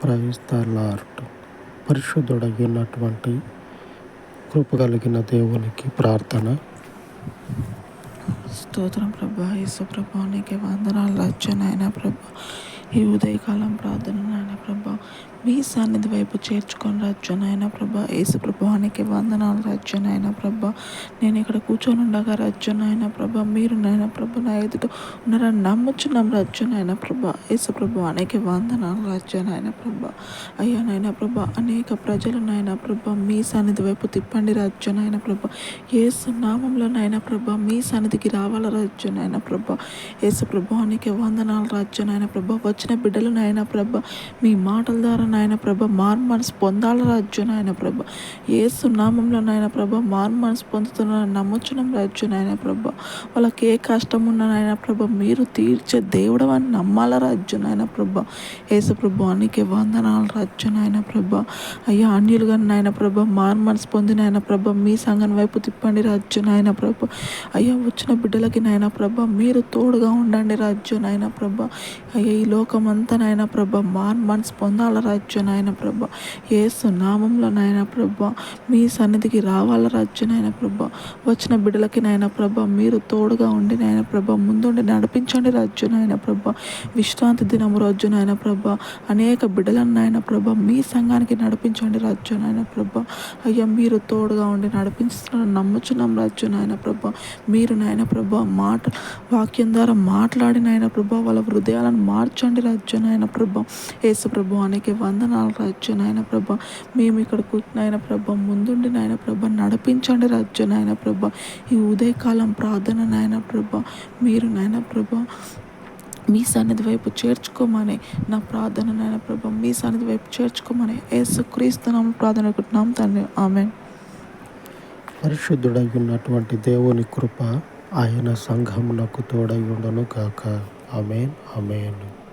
Praise the Lord. పరిశుద్ధుడైనటువంటి కృప కలిగిన దేవునికి ప్రార్థన. స్తోత్రం ప్రభా. యేసు ప్రభా నీకే వందనాలు రాజ్య నాయన ప్రభా. ఈ ఉదయకాలం ప్రార్థన నాయన ప్రభా మీ సన్నిధి వైపు చేర్చుకొని రాజ్య నాయన ప్రభా. యేసు ప్రభానికి వందనాలు రాజ్య నాయన ప్రభా. నేను ఇక్కడ కూర్చొని ఉండగా రాజ్య నాయన ప్రభా మీరు నాయన ప్రభా నా ఎదుట ఉన్నారని నమ్ముచున్నాం రాజ్య నాయన ప్రభా. యేసు ప్రభానికి వందనాలు రాజ్య నాయన ప్రభా. అయ్యా నాయన ప్రభా అనేక ప్రజలు నాయన ప్రభా మీ సన్నిధి వైపు తిప్పండి రాజ్య నాయన ప్రభా. యేసు నామంలో నాయన ప్రభా మీ సన్నిధికి రావాల రాజ్య నాయన ప్రభా. యేసు ప్రభానికి వందనాలు రాజ్య నాయన ప్రభా. వచ్చిన బిడ్డలు నాయన ప్రభా మీ మాటల ద్వారా నాయన ప్రభా మారు మనసు పొందాల రాజ్యం నాయన ప్రభా. యేసు నామంలో నాయన ప్రభా మారు మనసు పొందుతున్నారని నమ్ముచున్నాం రాజ్యం నాయన ప్రభా. వాళ్ళకి ఏ కష్టం ఉన్న నాయన ప్రభా మీరు తీర్చే దేవుడు అని నమ్మాల రాజ్యం నాయన ప్రభా. యేసు ప్రభానికి వందనాలు రాజ్యం నాయన ప్రభా. అయ్యా అన్యులుగా నాయన ప్రభా మారు మనసు పొందిన నాయన ప్రభా మీ సంఘం వైపు తిప్పండి రాజ్యం నాయన ప్రభా. అయ్యా వచ్చిన బిడ్డలకి నాయన ప్రభా మీరు తోడుగా ఉండండి రాజ్యం నాయన ప్రభా. అయ్యా ఈ లోకమంతా నాయన ప్రభా మారు మనసు పొందాల రాజ్యం నాయన ప్రభా. యేసు నామంలో నాయన ప్రభా మీ సన్నిధికి రావాల రాజ్యం నాయన ప్రభా. వచ్చిన బిడ్డలకి నాయన ప్రభా మీరు తోడుగా ఉండి నాయన ప్రభా ముందుండి నడిపించండి రాజ్యం నాయన ప్రభా. విశ్రాంతి దినము రోజు నాయన ప్రభా అనేక బిడ్డలను నాయన ప్రభా మీ సంఘానికి నడిపించండి రాజ్యం నాయన ప్రభా. అయ్యా మీరు తోడుగా ఉండి నడిపించుతున్నారని నమ్ముచున్నాం రాజ్యం నాయన ప్రభా. మీరు నాయన ప్రభా వాక్యం ద్వారా మాట్లాడి నాయన ప్రభా వాళ్ళ హృదయాలను మార్చండి రాజ్యం నాయన ప్రభా. యేసు ప్రభువానికి వందనాలు రాజ్యం నాయన ప్రభా. మేము ఇక్కడ నాయన ప్రభా ముందుండి నాయన ప్రభా నడిపించండి రాజ్యం నాయన ప్రభా. ఈ ఉదయకాలం ప్రార్థన నాయన ప్రభా మీరు నాయన ప్రభా మీ సన్నిధి వైపు చేర్చుకోమని నా ప్రార్థన నాయన ప్రభా మీ సన్నిధి వైపు చేర్చుకోమని యేసు క్రీస్తు నామములో ప్రార్థన అనుకుంటున్నాం తండ్రి. ఆమేన్. పరిశుద్ధుడై ఉన్నటువంటి దేవుని కృప ఆయన సంఘమునకు తోడై ఉండును గాక. ఆమేన్. ఆమేన్.